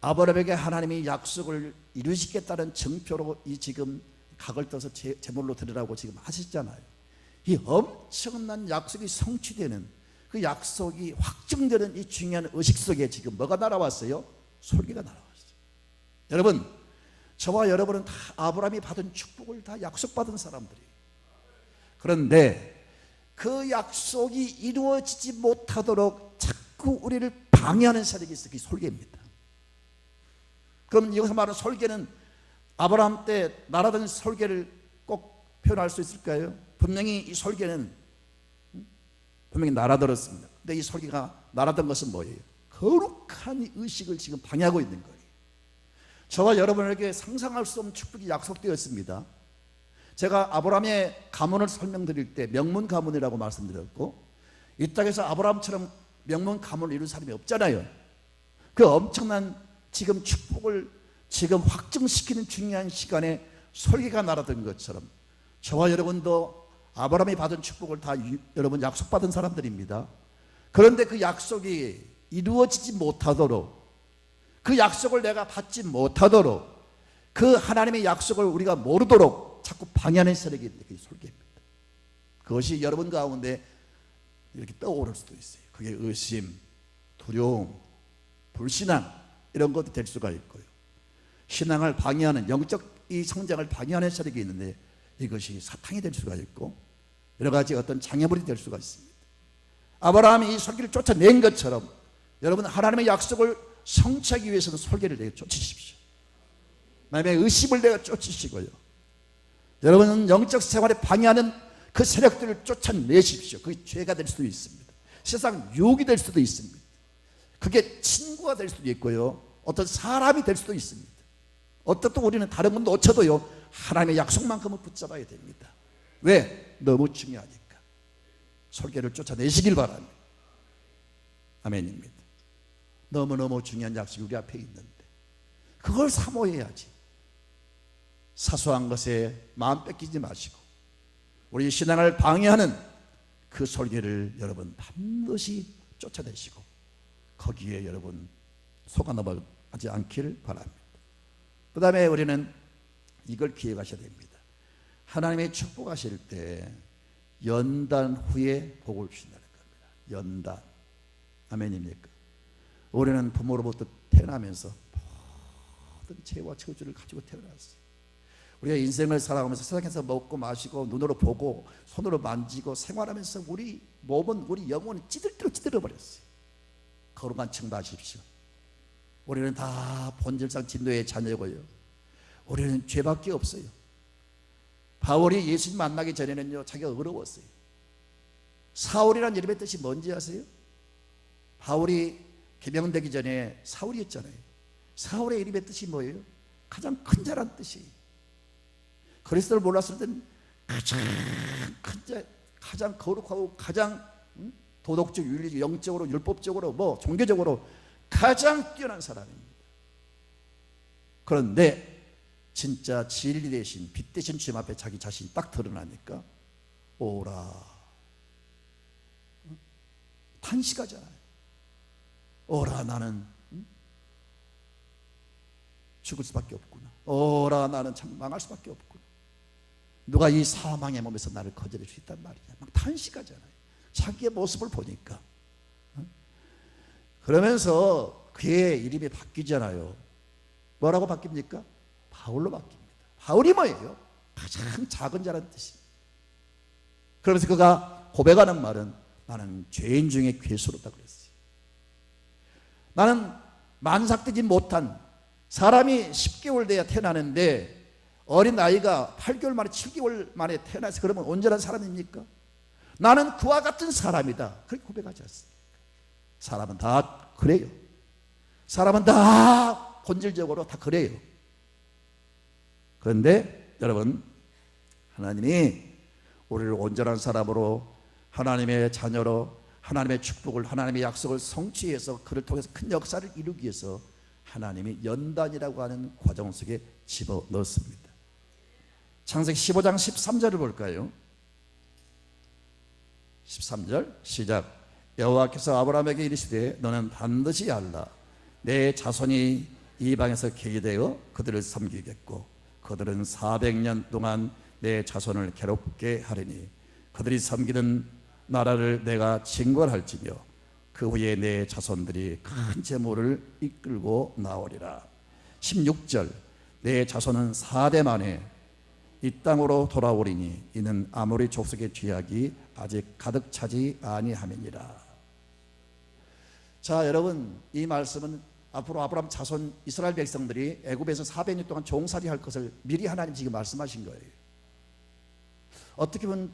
아브라함에게 하나님이 약속을 이루시겠다는 증표로 이 지금 각을 떠서 제물로 드리라고 지금 하셨잖아요. 이 엄청난 약속이 성취되는, 그 약속이 확증되는 이 중요한 의식 속에 지금 뭐가 날아왔어요? 솔개가 날아왔어요. 여러분, 저와 여러분은 다 아브라함이 받은 축복을 다 약속받은 사람들이에요. 그런데 그 약속이 이루어지지 못하도록 자꾸 우리를 방해하는 세력이 있어요. 그게 솔개입니다. 그럼 여기서 말하는 솔개는 아브라함 때 날아든 솔개를 꼭 표현할 수 있을까요? 분명히 이 솔개는 분명히 날아들었습니다. 근데 이 솔개가 날아든 것은 뭐예요? 거룩한 이 의식을 지금 방해하고 있는 거예요. 저와 여러분에게 상상할 수 없는 축복이 약속되었습니다. 제가 아브라함의 가문을 설명드릴 때 명문 가문이라고 말씀드렸고, 이 땅에서 아브라함처럼 명문 가문을 이룬 사람이 없잖아요. 그 엄청난 지금 축복을 지금 확증시키는 중요한 시간에 솔개가 날아든 것처럼 저와 여러분도 아브라함이 받은 축복을 다 여러분 약속받은 사람들입니다. 그런데 그 약속이 이루어지지 못하도록, 그 약속을 내가 받지 못하도록, 그 하나님의 약속을 우리가 모르도록 자꾸 방해하는 세력이 있는데 그게 솔개입니다. 그것이 여러분 가운데 이렇게 떠오를 수도 있어요. 그게 의심, 두려움, 불신앙 이런 것도 될 수가 있고요. 신앙을 방해하는, 영적 이 성장을 방해하는 세력이 있는데 이것이 사탄이 될 수가 있고 여러 가지 어떤 장애물이 될 수가 있습니다. 아브라함이 이 솔개를 쫓아낸 것처럼 여러분 하나님의 약속을 성취하기 위해서는 솔개를 내가 쫓으십시오. 마음의 의심을 내가 쫓으시고요. 여러분은 영적 생활에 방해하는 그 세력들을 쫓아내십시오. 그게 죄가 될 수도 있습니다. 세상 유혹이 될 수도 있습니다. 그게 친구가 될 수도 있고요. 어떤 사람이 될 수도 있습니다. 어떻든 우리는 다른 건 놓쳐도요, 하나님의 약속만큼은 붙잡아야 됩니다. 왜? 너무 중요하니까. 솔개를 쫓아내시길 바랍니다. 아멘입니다. 너무너무 중요한 약속이 우리 앞에 있는데 그걸 사모해야지. 사소한 것에 마음 뺏기지 마시고 우리 신앙을 방해하는 그 솔개를 여러분 반드시 쫓아내시고 거기에 여러분 속아 넘어가지 않기를 바랍니다. 그 다음에 우리는 이걸 기억하셔야 됩니다. 하나님의 축복하실 때 연단 후에 복을 주신다는 겁니다. 연단. 아멘입니까? 우리는 부모로부터 태어나면서 모든 죄와 저주를 가지고 태어났어요. 우리가 인생을 살아가면서 세상에서 먹고 마시고 눈으로 보고 손으로 만지고 생활하면서 우리 몸은, 우리 영혼은 찌들어 버렸어요. 거룩한 층마십시오. 우리는 다 본질상 진노의 자녀고요. 우리는 죄밖에 없어요. 바울이 예수님 만나기 전에는요, 자기가 어려웠어요. 사울이라는 이름의 뜻이 뭔지 아세요? 바울이 개명되기 전에 사울이었잖아요. 사울의 이름의 뜻이 뭐예요? 가장 큰 자란 뜻이에요. 그리스도를 몰랐을 때는 가장 큰 자, 가장 거룩하고 가장 도덕적, 윤리적, 영적으로, 율법적으로, 뭐 종교적으로 가장 뛰어난 사람입니다. 그런데 진짜 진리 대신, 빛 대신 주님 앞에 자기 자신이 딱 드러나니까 오라 탄식하잖아요. 오라 나는 죽을 수밖에 없구나. 오라 나는 참 망할 수밖에 없구나. 누가 이 사망의 몸에서 나를 거절할 수 있단 말이냐. 막 탄식하잖아요. 자기의 모습을 보니까. 그러면서 그의 이름이 바뀌잖아요. 뭐라고 바뀝니까? 바울로 바뀝니다. 바울이 뭐예요? 가장 작은 자라는 뜻이에요. 그러면서 그가 고백하는 말은 나는 죄인 중에 괴수로다 그랬어요. 나는 만삭되지 못한 사람이 10개월 돼야 태어나는데 어린 아이가 8개월 만에 7개월 만에 태어나서 그러면 온전한 사람입니까? 나는 그와 같은 사람이다. 그렇게 고백하지 않습니까? 사람은 다 그래요. 사람은 다 본질적으로 다 그래요. 그런데 여러분, 하나님이 우리를 온전한 사람으로, 하나님의 자녀로, 하나님의 축복을, 하나님의 약속을 성취해서 그를 통해서 큰 역사를 이루기 위해서 하나님이 연단이라고 하는 과정 속에 집어넣습니다. 창세기 15장 13절을 볼까요? 13절 시작. 여호와께서 아브라함에게 이르시되 너는 반드시 알라. 내 자손이 이방에서 계기되어 그들을 섬기겠고 그들은 400년 동안 내 자손을 괴롭게 하리니 그들이 섬기는 나라를 내가 징벌할지며 그 후에 내 자손들이 큰 재물을 이끌고 나오리라. 16절 내 자손은 4대 만에 이 땅으로 돌아오리니 이는 아모리 족속의 죄악이 아직 가득 차지 아니함이니라. 자, 여러분, 이 말씀은 앞으로 아브라함 자손 이스라엘 백성들이 애굽에서 400년 동안 종살이 할 것을 미리 하나님 지금 말씀하신 거예요. 어떻게 보면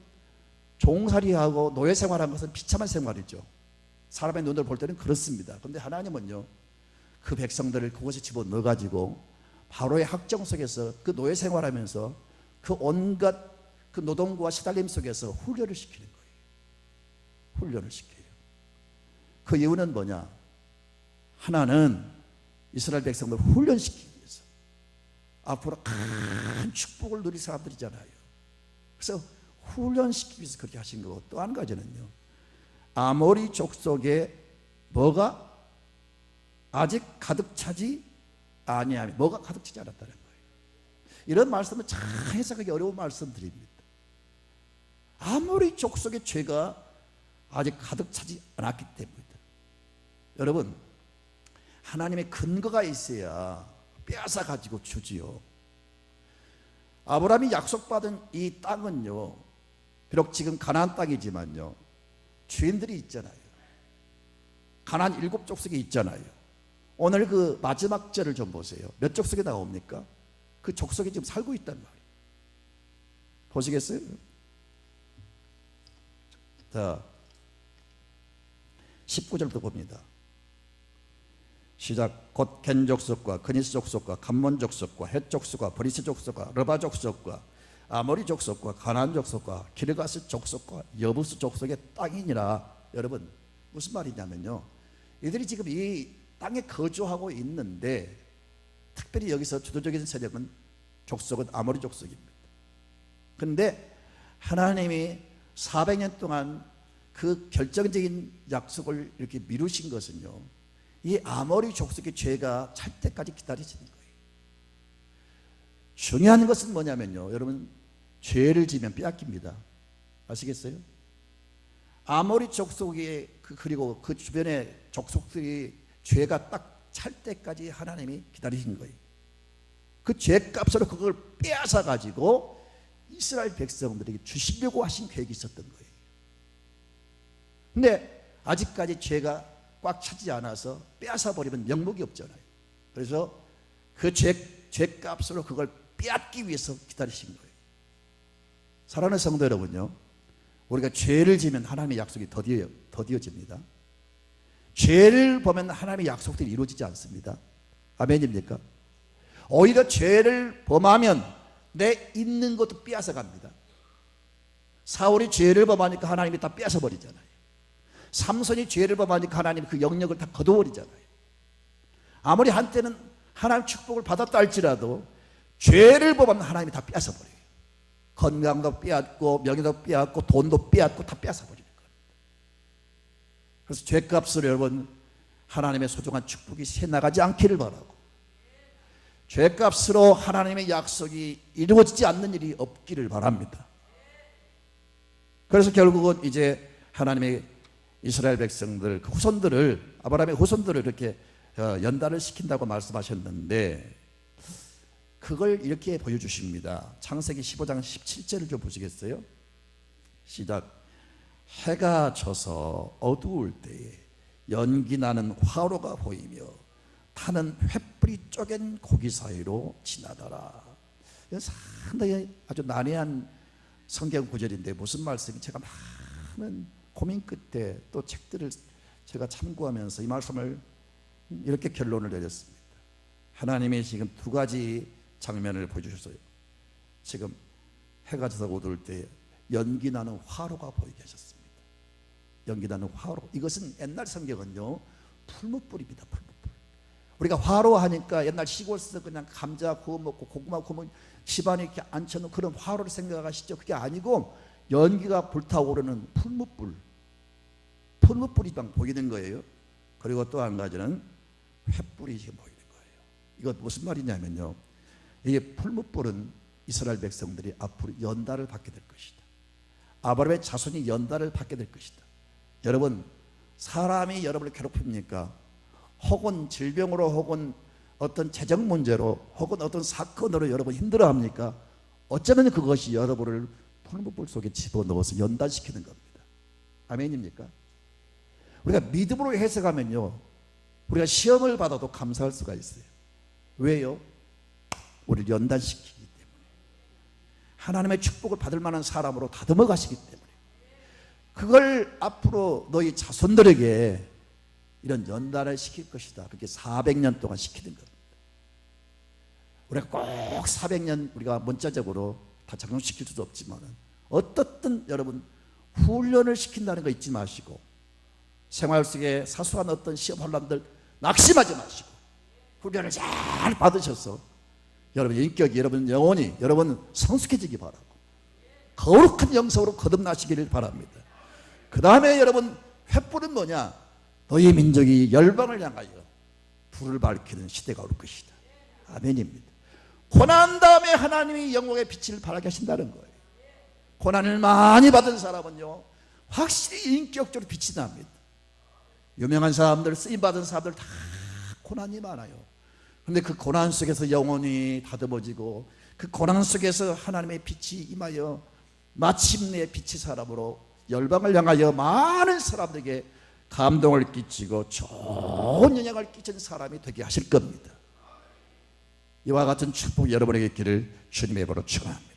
종살이하고 노예 생활한 것은 비참한 생활이죠. 사람의 눈으로 볼 때는 그렇습니다. 그런데 하나님은요, 그 백성들을 그곳에 집어넣어가지고 바로의 학정 속에서 그 노예 생활하면서 그 온갖 그 노동과 시달림 속에서 훈련을 시키는 거예요. 훈련을 시켜요. 그 이유는 뭐냐? 하나는 이스라엘 백성들을 훈련시키기 위해서, 앞으로 큰 축복을 누릴 사람들이잖아요. 그래서 훈련시키기 위해서 그렇게 하신 거고, 또 한 가지는요, 아모리 족속에 뭐가 아직 가득 차지 아니하며, 뭐가 가득 차지 않았다는 거예요. 이런 말씀은 참 해석하기 어려운 말씀드립니다. 아모리 족속의 죄가 아직 가득 차지 않았기 때문이다. 여러분, 하나님의 근거가 있어야 빼앗아 가지고 주지요. 아브라함이 약속받은 이 땅은요, 비록 지금 가나안 땅이지만요, 주인들이 있잖아요. 가나안 7족속이 있잖아요. 오늘 그 마지막 절을 좀 보세요. 몇 족속이 나옵니까? 그 족속이 지금 살고 있단 말이에요. 보시겠어요? 자, 19절부터 봅니다. 시작. 곧 겐 족속과 그니스 족속과 감몬 족속과 헷 족속과 브리스 족속과 르바 족속과 아모리 족속과 가나안 족속과 기르가스 족속과 여부스 족속의 땅이니라. 여러분, 무슨 말이냐면요, 이들이 지금 이 땅에 거주하고 있는데, 특별히 여기서 주도적인 세력은 족속은 아모리 족속입니다. 그런데 하나님이 400년 동안 그 결정적인 약속을 이렇게 미루신 것은요, 이 아모리 족속의 죄가 찰 때까지 기다리시는 거예요. 중요한 것은 뭐냐면요, 여러분, 죄를 지면 빼앗깁니다. 아시겠어요? 아모리 족속이 그리고 그 주변의 족속들이 죄가 딱 찰 때까지 하나님이 기다리신 거예요. 그 죄값으로 그걸 빼앗아 가지고 이스라엘 백성들에게 주시려고 하신 계획이 있었던 거예요. 근데 아직까지 죄가 꽉 차지 않아서 빼앗아 버리면 명목이 없잖아요. 그래서 그 죄값으로 그걸 빼앗기 위해서 기다리신 거예요. 사랑하는 성도 여러분요, 우리가 죄를 지면 하나님의 약속이 더디어집니다. 죄를 보면 하나님의 약속들이 이루어지지 않습니다. 아멘입니까? 오히려 죄를 범하면 내 있는 것도 빼앗아 갑니다. 사울이 죄를 범하니까 하나님이 다 빼앗아 버리잖아요. 삼손이 죄를 범하니까 하나님이 그 영역을 다 거둬버리잖아요. 아무리 한때는 하나님 축복을 받았다 할지라도 죄를 범하면 하나님이 다 빼앗아 버려요. 건강도 빼앗고 명예도 빼앗고 돈도 빼앗고 다 빼앗아 버리는 거예요. 그래서 죄값으로 여러분 하나님의 소중한 축복이 새나가지 않기를 바라고, 죄값으로 하나님의 약속이 이루어지지 않는 일이 없기를 바랍니다. 그래서 결국은 이제 하나님의 이스라엘 백성들, 그 후손들을, 아브라함의 후손들을 이렇게 연단을 시킨다고 말씀하셨는데, 그걸 이렇게 보여주십니다. 창세기 15장 17절을 좀 보시겠어요? 시작. 해가 져서 어두울 때에 연기 나는 화로가 보이며 타는 횃불이 쪼갠 고기 사이로 지나더라. 이건 상당히 아주 난해한 성경 구절인데 무슨 말씀이, 제가 많은 고민 끝에 또 책들을 제가 참고하면서 이 말씀을 이렇게 결론을 내렸습니다. 하나님이 지금 두 가지 장면을 보여주셨어요. 지금 해가 져서 어두울 때 연기 나는 화로가 보이게 하셨습니다. 연기 나는 화로. 이것은 옛날 성경은요 풀무불입니다. 풀무불. 우리가 화로 하니까 옛날 시골에서 그냥 감자 구워 먹고 고구마 구워 먹고 집안에 이렇게 앉혀놓은 그런 화로를 생각하시죠? 그게 아니고 연기가 불타오르는 풀무불. 풀무불이 막 보이는 거예요. 그리고 또 한 가지는 횃불이 지금 보이는 거예요. 이거 무슨 말이냐면요, 이게 풀무불은 이스라엘 백성들이 앞으로 연단을 받게 될 것이다. 아브라함의 자손이 연단을 받게 될 것이다. 여러분, 사람이 여러분을 괴롭힙니까? 혹은 질병으로, 혹은 어떤 재정 문제로, 혹은 어떤 사건으로 여러분 힘들어합니까? 어쩌면 그것이 여러분을 풀무불 속에 집어넣어서 연단시키는 겁니다. 아멘입니까? 우리가 믿음으로 해석하면요, 우리가 시험을 받아도 감사할 수가 있어요. 왜요? 우리를 연단시키기 때문에, 하나님의 축복을 받을 만한 사람으로 다듬어 가시기 때문에, 그걸 앞으로 너희 자손들에게 이런 연단을 시킬 것이다. 그렇게 400년 동안 시키는 겁니다. 우리가 꼭 400년 우리가 문자적으로 다 적용시킬 수도 없지만 어떻든 여러분 훈련을 시킨다는 거 잊지 마시고, 생활 속에 사소한 어떤 시험 혼란들 낙심하지 마시고 훈련을 잘 받으셔서 여러분 인격이, 여러분 영혼이, 여러분 성숙해지기 바라고 거룩한 영성으로 거듭나시기를 바랍니다. 그 다음에 여러분 횃불은 뭐냐? 너희 민족이 열방을 향하여 불을 밝히는 시대가 올 것이다. 아멘입니다. 고난 다음에 하나님이 영광의 빛을 발하게 하신다는 거예요. 고난을 많이 받은 사람은요 확실히 인격적으로 빛이 납니다. 유명한 사람들, 쓰임받은 사람들 다 고난이 많아요. 그런데 그 고난 속에서 영혼이 다듬어지고 그 고난 속에서 하나님의 빛이 임하여 마침내 빛의 사람으로 열방을 향하여 많은 사람들에게 감동을 끼치고 좋은 영향을 끼친 사람이 되게 하실 겁니다. 이와 같은 축복 여러분에게 있기를 주님의 이름으로 축원합니다.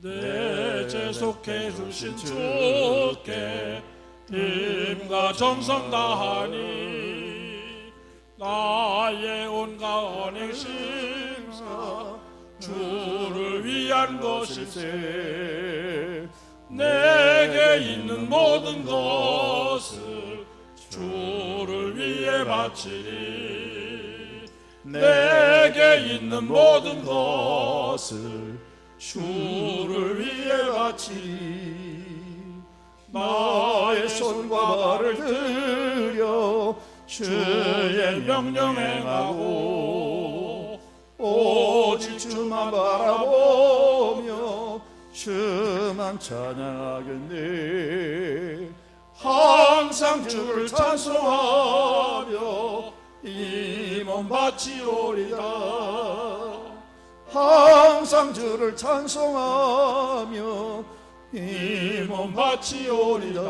내 재속해 주신 주께 힘과 정성 다하니 나의 온갖 언행 심사 주를 위한 것일세. 내게 있는 모든 것을 주를 위해 바치리. 내게 있는 모든 것을 주를 위해 바치리. 나의 손과 발을 들여 주의 명령 행하고 오직 주만 바라보며 주만 찬양하겠네. 항상 주를 찬송하며 이 몸 바치오리다. 항상 주를 찬송하며 이 몸 바치오리다.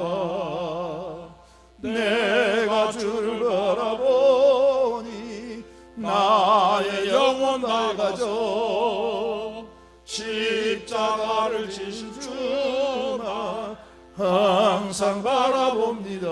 내가 주를 바라보니 나의 영혼 맑아져. 십자가를 지신 주만 항상 바라봅니다.